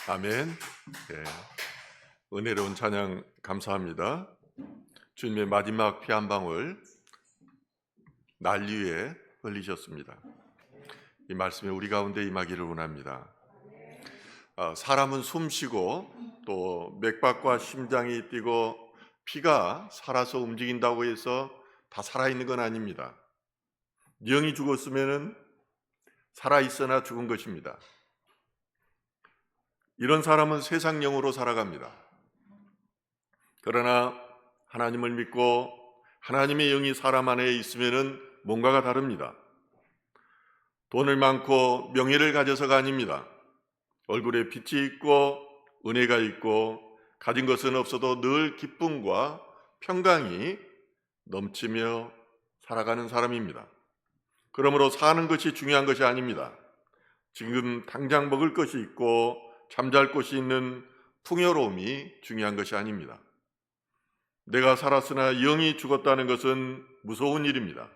아멘. 예, 은혜로운 찬양 감사합니다. 주님의 마지막 피 한 방울 날 위에 흘리셨습니다. 이 말씀이 우리 가운데 임하기를 원합니다. 사람은 숨쉬고 또 맥박과 심장이 뛰고 피가 살아서 움직인다고 해서 다 살아있는 건 아닙니다. 영이 죽었으면 살아있으나 죽은 것입니다. 이런 사람은 세상 영으로 살아갑니다. 그러나 하나님을 믿고 하나님의 영이 사람 안에 있으면 뭔가가 다릅니다. 돈을 많고 명예를 가져서가 아닙니다. 얼굴에 빛이 있고 은혜가 있고 가진 것은 없어도 늘 기쁨과 평강이 넘치며 살아가는 사람입니다. 그러므로 사는 것이 중요한 것이 아닙니다. 지금 당장 먹을 것이 있고 잠잘 곳이 있는 풍요로움이 중요한 것이 아닙니다. 내가 살았으나 영이 죽었다는 것은 무서운 일입니다.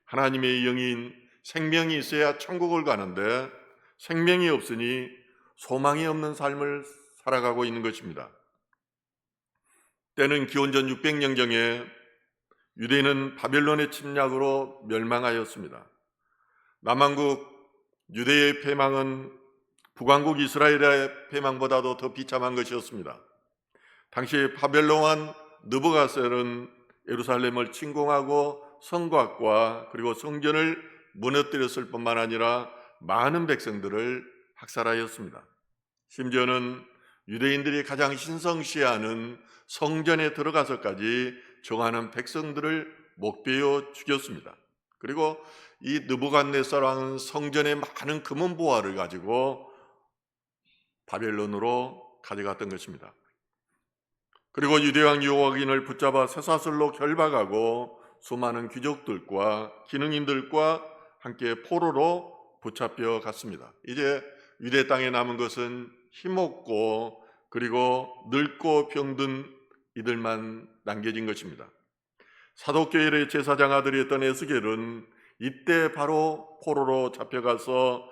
하나님의 영인 생명이 있어야 천국을 가는데 생명이 없으니 소망이 없는 삶을 살아가고 있는 것입니다. 때는 기원전 600년경에 유대인은 바벨론의 침략으로 멸망하였습니다. 남왕국 유대의 패망은 북왕국 이스라엘의 패망보다도 더 비참한 것이었습니다. 당시 바벨론 왕 느부갓네살은 예루살렘을 침공하고 성곽과 그리고 성전을 무너뜨렸을 뿐만 아니라 많은 백성들을 학살하였습니다. 심지어는 유대인들이 가장 신성시하는 성전에 들어가서까지 정하는 백성들을 목베어 죽였습니다. 그리고 이 느부갓네살 왕은 성전의 많은 금은 보화를 가지고 바벨론으로 가져갔던 것입니다. 그리고 유대왕 요아긴을 붙잡아 쇠사슬로 결박하고 수많은 귀족들과 기능인들과 함께 포로로 붙잡혀 갔습니다. 이제 유대 땅에 남은 것은 힘없고 그리고 늙고 병든 이들만 남겨진 것입니다. 사독교회의 제사장 아들이었던 에스겔은 이때 바로 포로로 잡혀가서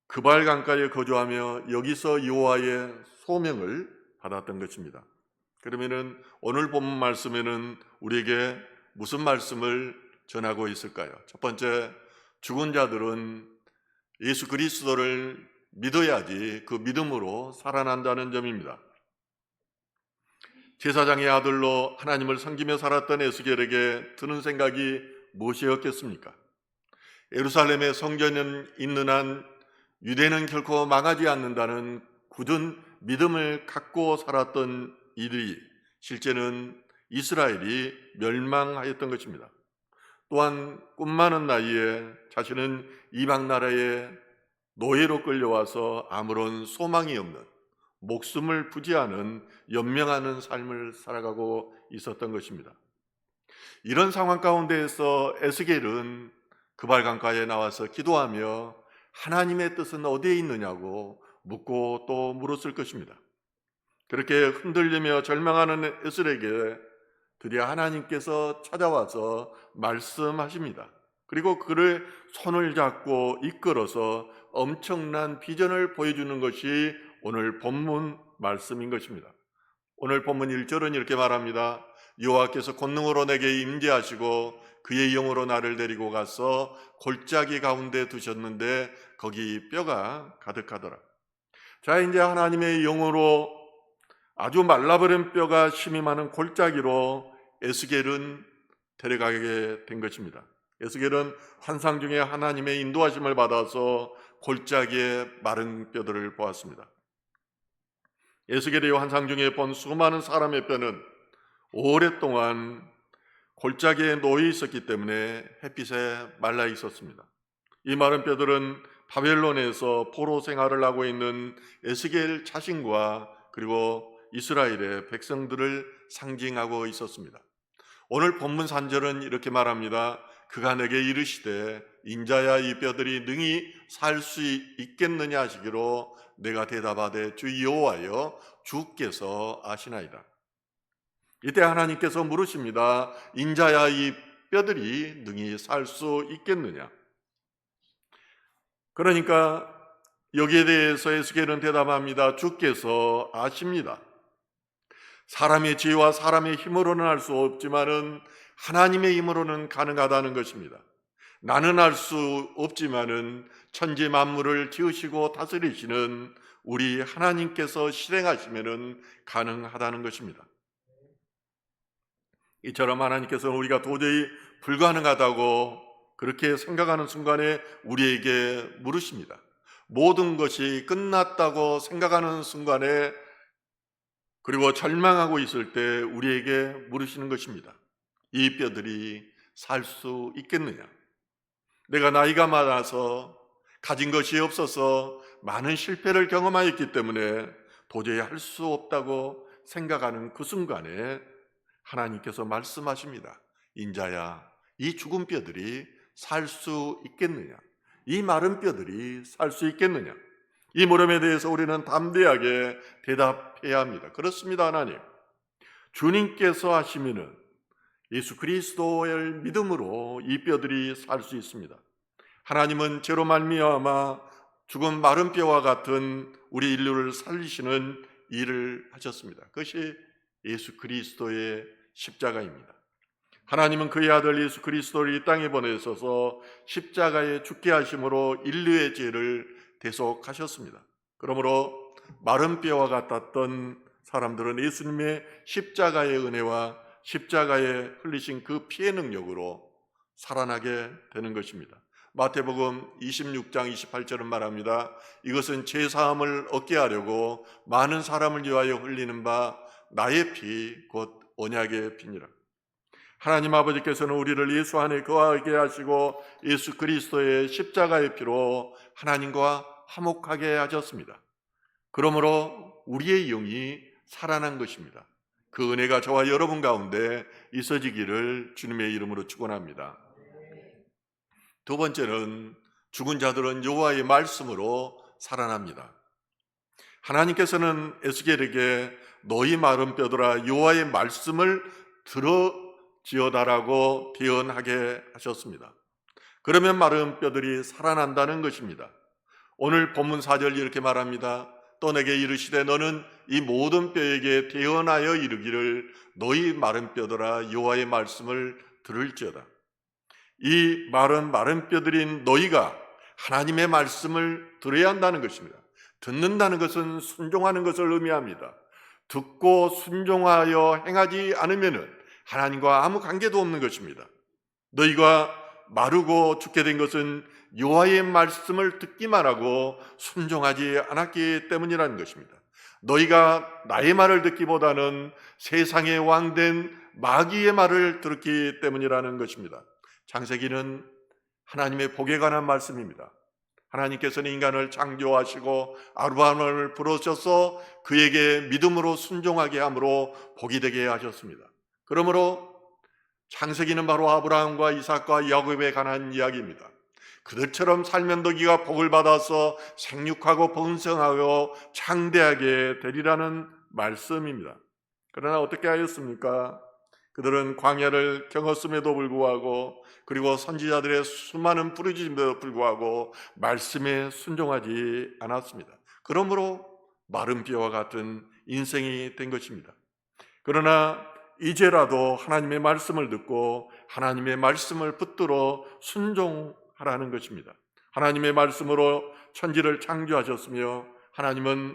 그발 강가에 거주하며 여기서 여호와의 소명을 받았던 것입니다. 그러면은 오늘 본문 말씀에는 우리에게 무슨 말씀을 전하고 있을까요? 첫 번째, 죽은 자들은 예수 그리스도를 믿어야지 그 믿음으로 살아난다는 점입니다. 제사장의 아들로 하나님을 섬기며 살았던 에스겔에게 드는 생각이 무엇이었겠습니까? 예루살렘에 성전은 있는 한 유대는 결코 망하지 않는다는 굳은 믿음을 갖고 살았던 이들이 실제는 이스라엘이 멸망하였던 것입니다. 또한 꿈 많은 나이에 자신은 이방 나라의 노예로 끌려와서 아무런 소망이 없는 목숨을 부지하는 연명하는 삶을 살아가고 있었던 것입니다. 이런 상황 가운데에서 에스겔은 그발 강가에 나와서 기도하며 하나님의 뜻은 어디에 있느냐고 묻고 또 물었을 것입니다. 그렇게 흔들리며 절망하는 에스겔에게 드디어 하나님께서 찾아와서 말씀하십니다. 그리고 그를 손을 잡고 이끌어서 엄청난 비전을 보여주는 것이 오늘 본문 말씀인 것입니다. 오늘 본문 1절은 이렇게 말합니다. 여호와께서 권능으로 내게 임재하시고 그의 영으로 나를 데리고 가서 골짜기 가운데 두셨는데 거기 뼈가 가득하더라. 자, 이제 하나님의 영으로 아주 말라버린 뼈가 심이 많은 골짜기로 에스겔은 데려가게 된 것입니다. 에스겔은 환상 중에 하나님의 인도하심을 받아서 골짜기의 마른 뼈들을 보았습니다. 에스겔의 환상 중에 본 수많은 사람의 뼈는 오랫동안 골짜기에 놓여 있었기 때문에 햇빛에 말라 있었습니다. 이 마른 뼈들은 바벨론에서 포로 생활을 하고 있는 에스겔 자신과 그리고 이스라엘의 백성들을 상징하고 있었습니다. 오늘 본문 3절은 이렇게 말합니다. 그가 내게 이르시되 인자야 이 뼈들이 능히 살 수 있겠느냐 하시기로 내가 대답하되 주 여호와여 주께서 아시나이다. 이때 하나님께서 물으십니다. 인자야 이 뼈들이 능히 살 수 있겠느냐? 그러니까 여기에 대해서 에스겔은 대답합니다. 주께서 아십니다. 사람의 지혜와 사람의 힘으로는 할 수 없지만은 하나님의 힘으로는 가능하다는 것입니다. 나는 알 수 없지만은 천지 만물을 지으시고 다스리시는 우리 하나님께서 실행하시면은 가능하다는 것입니다. 이처럼 하나님께서는 우리가 도저히 불가능하다고 그렇게 생각하는 순간에 우리에게 물으십니다. 모든 것이 끝났다고 생각하는 순간에, 그리고 절망하고 있을 때 우리에게 물으시는 것입니다. 이 뼈들이 살 수 있겠느냐? 내가 나이가 많아서 가진 것이 없어서 많은 실패를 경험하였기 때문에 도저히 할 수 없다고 생각하는 그 순간에 하나님께서 말씀하십니다. 인자야, 이 죽은 뼈들이 살 수 있겠느냐? 이 마른 뼈들이 살 수 있겠느냐? 이 물음에 대해서 우리는 담대하게 대답해야 합니다. 그렇습니다, 하나님. 주님께서 하시면은 예수 그리스도의 믿음으로 이 뼈들이 살 수 있습니다. 하나님은 죄로 말미암아 죽은 마른 뼈와 같은 우리 인류를 살리시는 일을 하셨습니다. 그것이 예수 그리스도의 십자가입니다. 하나님은 그의 아들 예수 그리스도를 이 땅에 보내셔서 십자가에 죽게 하심으로 인류의 죄를 대속하셨습니다. 그러므로 마른 뼈와 같았던 사람들은 예수님의 십자가의 은혜와 십자가에 흘리신 그 피의 능력으로 살아나게 되는 것입니다. 마태복음 26장 28절은 말합니다. 이것은 죄사함을 얻게 하려고 많은 사람을 위하여 흘리는 바 나의 피 곧 언약의 피니라. 하나님 아버지께서는 우리를 예수 안에 거하게 하시고 예수 그리스도의 십자가의 피로 하나님과 화목하게 하셨습니다. 그러므로 우리의 영이 살아난 것입니다. 그 은혜가 저와 여러분 가운데 있어지기를 주님의 이름으로 축원합니다. 두 번째는 죽은 자들은 여호와의 말씀으로 살아납니다. 하나님께서는 에스겔에게 너희 마른 뼈들아 여호와의 말씀을 들어지어다라고 대언하게 하셨습니다. 그러면 마른 뼈들이 살아난다는 것입니다. 오늘 본문 4절 이렇게 말합니다. 또 내게 이르시되 너는 이 모든 뼈에게 대언하여 이르기를 너희 마른 뼈들아 여호와의 말씀을 들을지어다. 이 마른 뼈들인 너희가 하나님의 말씀을 들어야 한다는 것입니다. 듣는다는 것은 순종하는 것을 의미합니다. 듣고 순종하여 행하지 않으면 하나님과 아무 관계도 없는 것입니다. 너희가 마르고 죽게 된 것은 여호와의 말씀을 듣기만 하고 순종하지 않았기 때문이라는 것입니다. 너희가 나의 말을 듣기보다는 세상의 왕된 마귀의 말을 들었기 때문이라는 것입니다. 창세기는 하나님의 복에 관한 말씀입니다. 하나님께서는 인간을 창조하시고 아브라함을 부르셔서 그에게 믿음으로 순종하게 함으로 복이 되게 하셨습니다. 그러므로 창세기는 바로 아브라함과 이삭과 야곱에 관한 이야기입니다. 그들처럼 살면 너희가 복을 받아서 생육하고 번성하고 창대하게 되리라는 말씀입니다. 그러나 어떻게 하였습니까? 그들은 광야를 경험했음에도 불구하고 그리고 선지자들의 수많은 부르짖음에도 불구하고 말씀에 순종하지 않았습니다. 그러므로 마른 뼈와 같은 인생이 된 것입니다. 그러나 이제라도 하나님의 말씀을 듣고 하나님의 말씀을 붙들어 순종하라는 것입니다. 하나님의 말씀으로 천지를 창조하셨으며 하나님의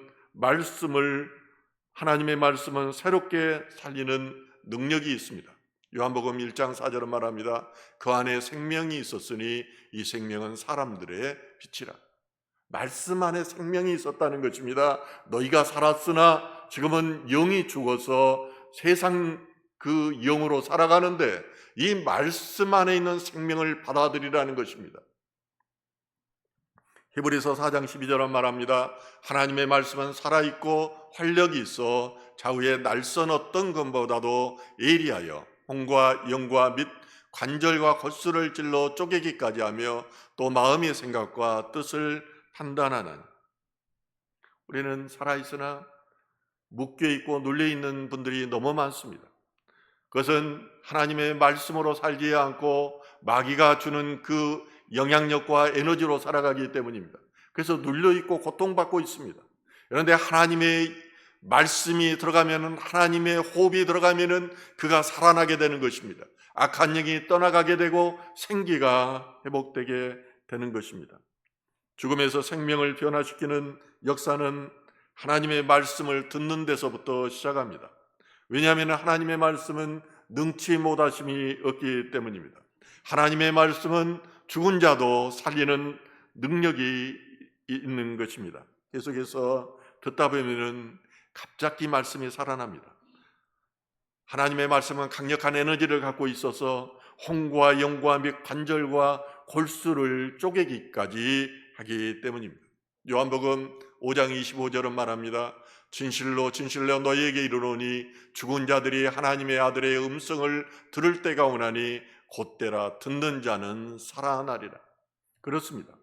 말씀은 새롭게 살리는 능력이 있습니다. 요한복음 1장 4절은 말합니다. 그 안에 생명이 있었으니 이 생명은 사람들의 빛이라. 말씀 안에 생명이 있었다는 것입니다. 너희가 살았으나 지금은 영이 죽어서 세상 그 영으로 살아가는데 이 말씀 안에 있는 생명을 받아들이라는 것입니다. 히브리서 4장 12절은 말합니다. 하나님의 말씀은 살아있고 활력이 있어 좌우의 날선 어떤 것보다도 예리하여 혼과 영과 및 관절과 골수를 찔러 쪼개기까지 하며 또 마음의 생각과 뜻을 판단하는. 우리는 살아있으나 묶여있고 눌려있는 분들이 너무 많습니다. 그것은 하나님의 말씀으로 살지 않고 마귀가 주는 그 영향력과 에너지로 살아가기 때문입니다. 그래서 눌려있고 고통받고 있습니다. 그런데 하나님의 말씀이 들어가면은, 하나님의 호흡이 들어가면은 그가 살아나게 되는 것입니다. 악한 영이 떠나가게 되고 생기가 회복되게 되는 것입니다. 죽음에서 생명을 변화시키는 역사는 하나님의 말씀을 듣는 데서부터 시작합니다. 왜냐하면 하나님의 말씀은 능치 못하심이 없기 때문입니다. 하나님의 말씀은 죽은 자도 살리는 능력이 있는 것입니다. 계속해서 듣다 보면은 갑자기 말씀이 살아납니다. 하나님의 말씀은 강력한 에너지를 갖고 있어서 홍과 영과 및 관절과 골수를 쪼개기까지 하기 때문입니다. 요한복음 5장 25절은 말합니다. 진실로 진실로 너희에게 이르노니 죽은 자들이 하나님의 아들의 음성을 들을 때가 오나니 곧때라 듣는 자는 살아나리라. 그렇습니다.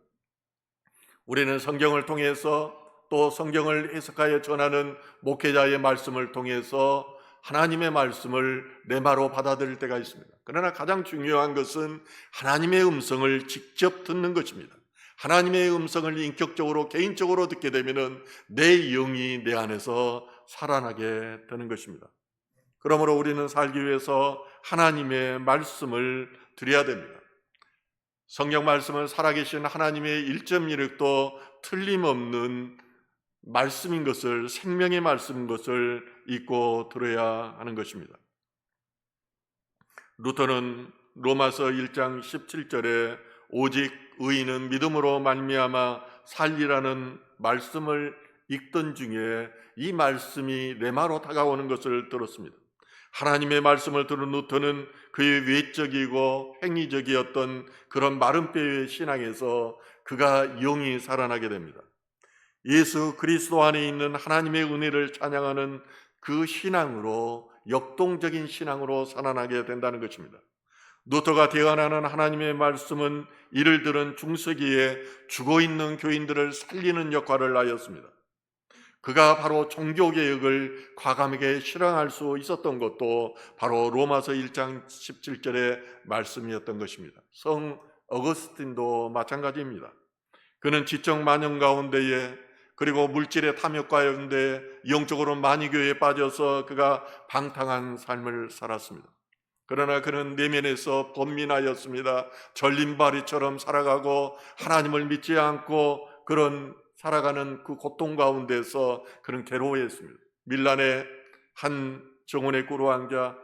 우리는 성경을 통해서 또 성경을 해석하여 전하는 목회자의 말씀을 통해서 하나님의 말씀을 내마로 받아들일 때가 있습니다. 그러나 가장 중요한 것은 하나님의 음성을 직접 듣는 것입니다. 하나님의 음성을 인격적으로 개인적으로 듣게 되면 내 영이 내 안에서 살아나게 되는 것입니다. 그러므로 우리는 살기 위해서 하나님의 말씀을 드려야 됩니다. 성경 말씀은 살아계신 하나님의 1.1획도 틀림없는 말씀인 것을, 생명의 말씀인 것을 잊고 들어야 하는 것입니다. 루터는 로마서 1장 17절에 오직 의인은 믿음으로 말미암아 살리라는 말씀을 읽던 중에 이 말씀이 레마로 다가오는 것을 들었습니다. 하나님의 말씀을 들은 루터는 그의 외적이고 행위적이었던 그런 마른 뼈의 신앙에서 그가 영이 살아나게 됩니다. 예수 그리스도 안에 있는 하나님의 은혜를 찬양하는 그 신앙으로, 역동적인 신앙으로 살아나게 된다는 것입니다. 루터가 대언하는 하나님의 말씀은 이를 들은 중세기에 죽어있는 교인들을 살리는 역할을 하였습니다. 그가 바로 종교개혁을 과감하게 실행할 수 있었던 것도 바로 로마서 1장 17절의 말씀이었던 것입니다. 성 어거스틴도 마찬가지입니다. 그는 지적 만연 가운데에, 그리고 물질의 탐욕 가운데 영적으로 만이교에 빠져서 그가 방탕한 삶을 살았습니다. 그러나 그는 내면에서 번민하였습니다. 전림바리처럼 살아가고 하나님을 믿지 않고 그런 살아가는 그 고통 가운데서 그는 괴로워했습니다. 밀란의 한 정원의 꾸루왕자,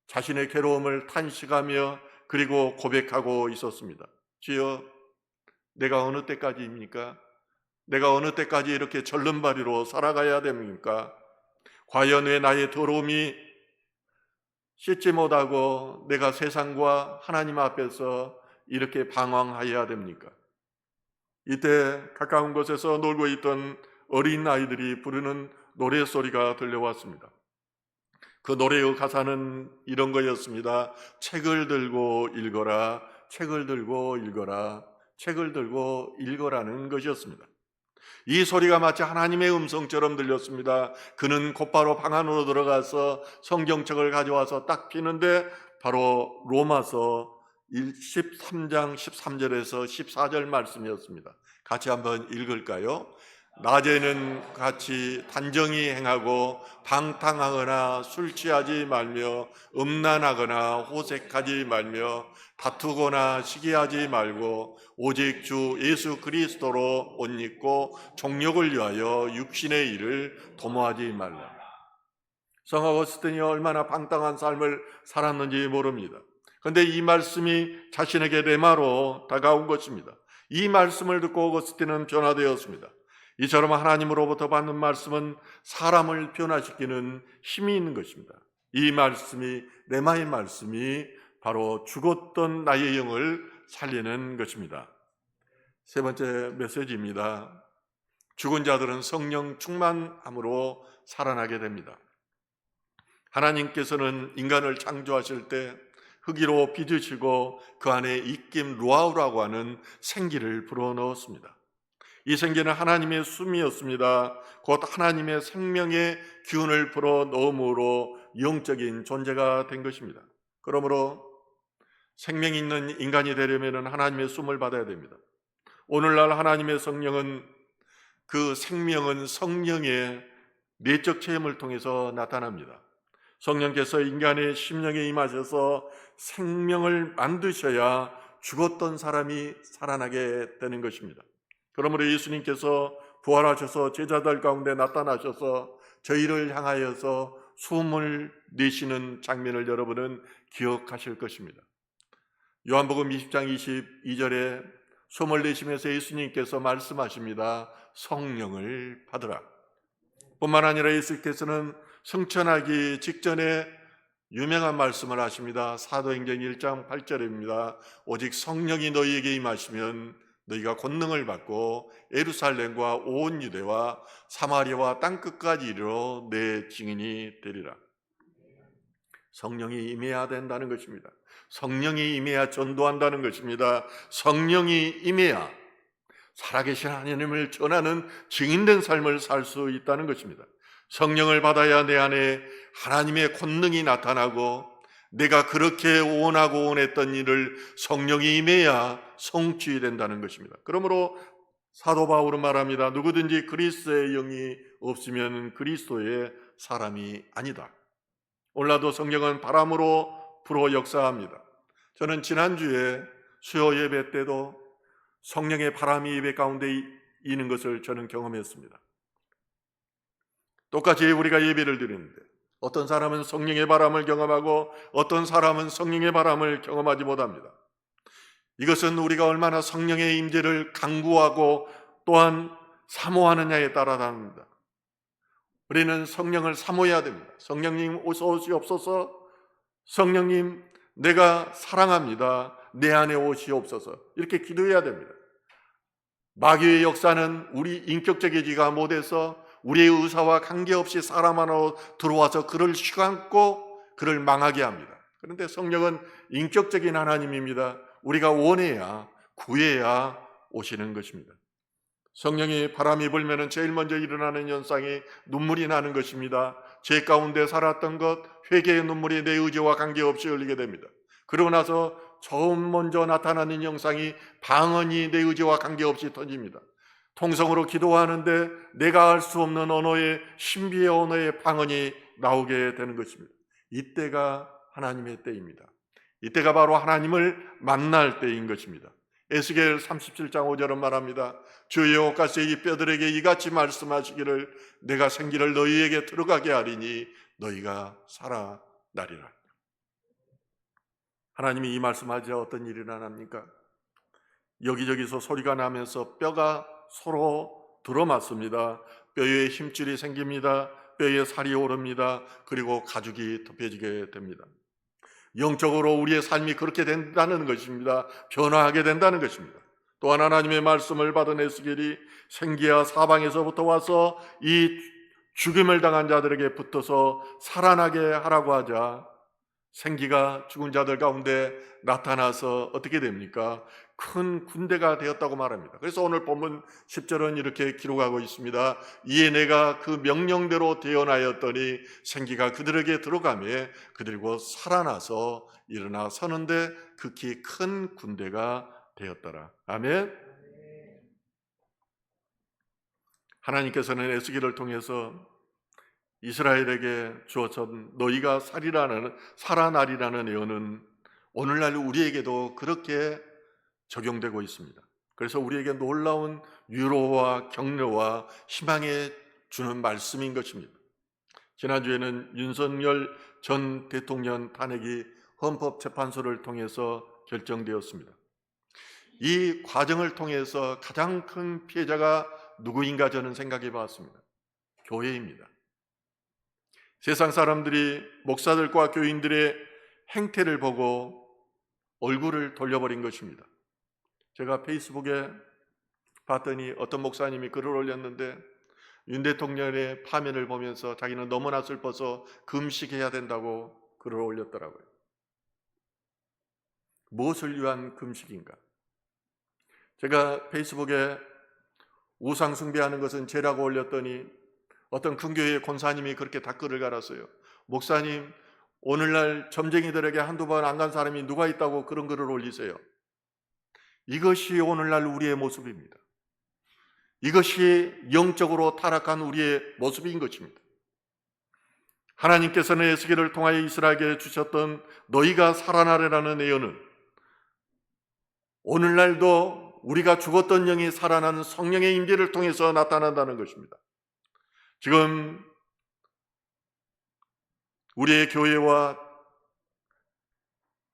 자신의 괴로움을 탄식하며 그리고 고백하고 있었습니다. 주여, 내가 어느 때까지입니까? 내가 어느 때까지 이렇게 절름발이로 살아가야 됩니까? 과연 왜 나의 더러움이 씻지 못하고 내가 세상과 하나님 앞에서 이렇게 방황하여야 됩니까? 이때 가까운 곳에서 놀고 있던 어린 아이들이 부르는 노래소리가 들려왔습니다. 그 노래의 가사는 이런 거였습니다. 책을 들고 읽어라, 책을 들고 읽어라, 책을 들고 읽어라는 것이었습니다. 이 소리가 마치 하나님의 음성처럼 들렸습니다. 그는 곧바로 방 안으로 들어가서 성경책을 가져와서 딱 피는데 바로 로마서 13장 13절에서 14절 말씀이었습니다. 같이 한번 읽을까요? 낮에는 같이 단정히 행하고 방탕하거나 술 취하지 말며 음란하거나 호색하지 말며 다투거나 시기하지 말고 오직 주 예수 그리스도로 옷 입고 정욕을 위하여 육신의 일을 도모하지 말라. 성 어거스틴이 얼마나 방탕한 삶을 살았는지 모릅니다. 그런데 이 말씀이 자신에게 레마로 다가온 것입니다. 이 말씀을 듣고 어거스틴은 변화되었습니다. 이처럼 하나님으로부터 받는 말씀은 사람을 변화시키는 힘이 있는 것입니다. 이 말씀이, 레마의 말씀이 바로 죽었던 나의 영을 살리는 것입니다. 세 번째 메시지입니다. 죽은 자들은 성령 충만함으로 살아나게 됩니다. 하나님께서는 인간을 창조하실 때 흙으로 빚으시고 그 안에 입김 루아우라고 하는 생기를 불어넣었습니다. 이 생기는 하나님의 숨이었습니다. 곧 하나님의 생명의 기운을 불어넣음으로 영적인 존재가 된 것입니다. 그러므로 생명 있는 인간이 되려면 하나님의 숨을 받아야 됩니다. 오늘날 하나님의 성령은 그 생명은 성령의 내적 체험을 통해서 나타납니다. 성령께서 인간의 심령에 임하셔서 생명을 만드셔야 죽었던 사람이 살아나게 되는 것입니다. 그러므로 예수님께서 부활하셔서 제자들 가운데 나타나셔서 저희를 향하여서 숨을 내쉬는 장면을 여러분은 기억하실 것입니다. 요한복음 20장 22절에 숨을 내쉬면서 예수님께서 말씀하십니다. 성령을 받으라. 뿐만 아니라 예수께서는 승천하기 직전에 유명한 말씀을 하십니다. 사도행전 1장 8절입니다. 오직 성령이 너희에게 임하시면 너희가 권능을 받고 예루살렘과 온 유대와 사마리아와 땅끝까지 이르러 내 증인이 되리라. 성령이 임해야 된다는 것입니다. 성령이 임해야 전도한다는 것입니다. 성령이 임해야 살아계신 하나님을 전하는 증인된 삶을 살 수 있다는 것입니다. 성령을 받아야 내 안에 하나님의 권능이 나타나고 내가 그렇게 원하고 원했던 일을 성령이 임해야 성취된다는 것입니다. 그러므로 사도 바울은 말합니다. 누구든지 그리스도의 영이 없으면 그리스도의 사람이 아니다. 오늘날도 성령은 바람으로 불어 역사합니다. 저는 지난주에 수요 예배 때도 성령의 바람이 예배 가운데 있는 것을 저는 경험했습니다. 똑같이 우리가 예배를 드리는데 어떤 사람은 성령의 바람을 경험하고 어떤 사람은 성령의 바람을 경험하지 못합니다. 이것은 우리가 얼마나 성령의 임재를 강구하고 또한 사모하느냐에 따라 다릅니다. 우리는 성령을 사모해야 됩니다. 성령님 오시옵소서. 성령님 내가 사랑합니다. 내 안에 오시옵소서. 이렇게 기도해야 됩니다. 마귀의 역사는 우리 인격적이지가 못해서 우리의 의사와 관계없이 사람 안으로 들어와서 그를 휘감고 그를 망하게 합니다. 그런데 성령은 인격적인 하나님입니다. 우리가 원해야 구해야 오시는 것입니다. 성령이 바람이 불면 제일 먼저 일어나는 현상이 눈물이 나는 것입니다. 죄 가운데 살았던 것, 회개의 눈물이 내 의지와 관계없이 흘리게 됩니다. 그러고 나서 처음 먼저 나타나는 형상이 방언이 내 의지와 관계없이 터집니다. 통성으로 기도하는데 내가 알 수 없는 언어의 신비의 언어의 방언이 나오게 되는 것입니다. 이때가 하나님의 때입니다. 이때가 바로 하나님을 만날 때인 것입니다. 에스겔 37장 5절은 말합니다. 주 여호와께서 이 뼈들에게 이같이 말씀하시기를 내가 생기를 너희에게 들어가게 하리니 너희가 살아나리라. 하나님이 이 말씀하자 어떤 일이 일어납니까? 여기저기서 소리가 나면서 뼈가 서로 들어맞습니다. 뼈에 힘줄이 생깁니다. 뼈에 살이 오릅니다. 그리고 가죽이 덮여지게 됩니다. 영적으로 우리의 삶이 그렇게 된다는 것입니다. 변화하게 된다는 것입니다. 또한 하나님의 말씀을 받은 에스겔이 생기야 사방에서부터 와서 이 죽임을 당한 자들에게 붙어서 살아나게 하라고 하자 생기가 죽은 자들 가운데 나타나서 어떻게 됩니까? 큰 군대가 되었다고 말합니다. 그래서 오늘 본문 10절은 이렇게 기록하고 있습니다. 이에 내가 그 명령대로 대언하였더니 생기가 그들에게 들어가매 그들과 살아나서 일어나 서는데 극히 큰 군대가 되었더라. 아멘. 하나님께서는 에스겔을 통해서 이스라엘에게 주어진 너희가 살아나리라는 예언은 오늘날 우리에게도 그렇게 적용되고 있습니다. 그래서 우리에게 놀라운 위로와 격려와 희망에 주는 말씀인 것입니다. 지난주에는 윤석열 전 대통령 탄핵이 헌법재판소를 통해서 결정되었습니다. 이 과정을 통해서 가장 큰 피해자가 누구인가 저는 생각해 봤습니다. 교회입니다. 세상 사람들이 목사들과 교인들의 행태를 보고 얼굴을 돌려버린 것입니다. 제가 페이스북에 봤더니 어떤 목사님이 글을 올렸는데 윤 대통령의 파면을 보면서 자기는 너무나 슬퍼서 금식해야 된다고 글을 올렸더라고요. 무엇을 위한 금식인가? 제가 페이스북에 우상 숭배하는 것은 죄라고 올렸더니 어떤 큰교회 권사님이 그렇게 댓글을 달았어요. 목사님, 오늘날 점쟁이들에게 한두 번 안 간 사람이 누가 있다고 그런 글을 올리세요? 이것이 오늘날 우리의 모습입니다. 이것이 영적으로 타락한 우리의 모습인 것입니다. 하나님께서는 에스겔을 통하여 이스라엘에게 주셨던 너희가 살아나리라는 예언은 오늘날도 우리가 죽었던 영이 살아나는 성령의 임재를 통해서 나타난다는 것입니다. 지금 우리의 교회와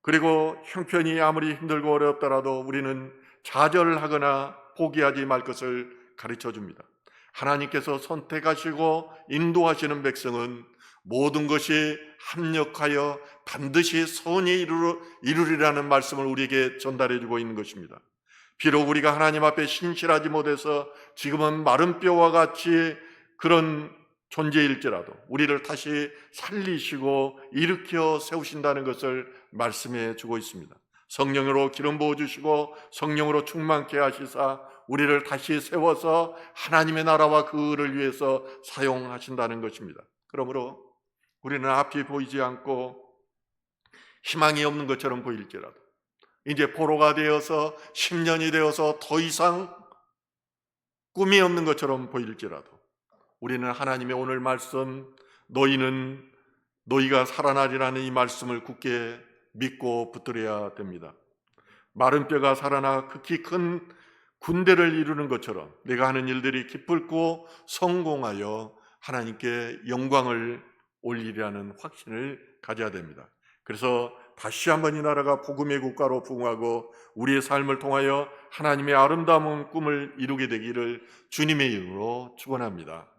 그리고 형편이 아무리 힘들고 어렵더라도 우리는 좌절하거나 포기하지 말 것을 가르쳐 줍니다. 하나님께서 선택하시고 인도하시는 백성은 모든 것이 합력하여 반드시 선이 이루리라는 말씀을 우리에게 전달해 주고 있는 것입니다. 비록 우리가 하나님 앞에 신실하지 못해서 지금은 마른 뼈와 같이 그런 존재일지라도 우리를 다시 살리시고 일으켜 세우신다는 것을 말씀해 주고 있습니다. 성령으로 기름 부어주시고 성령으로 충만케 하시사 우리를 다시 세워서 하나님의 나라와 그 의를 위해서 사용하신다는 것입니다. 그러므로 우리는 앞이 보이지 않고 희망이 없는 것처럼 보일지라도 이제 포로가 되어서 10년이 되어서 더 이상 꿈이 없는 것처럼 보일지라도 우리는 하나님의 오늘 말씀 너희는 너희가 살아나리라는 이 말씀을 굳게 믿고 붙들어야 됩니다. 마른 뼈가 살아나 극히 큰 군대를 이루는 것처럼 내가 하는 일들이 기쁘고 성공하여 하나님께 영광을 올리리라는 확신을 가져야 됩니다. 그래서 다시 한번 이 나라가 복음의 국가로 부흥하고 우리의 삶을 통하여 하나님의 아름다운 꿈을 이루게 되기를 주님의 이름으로 축원합니다.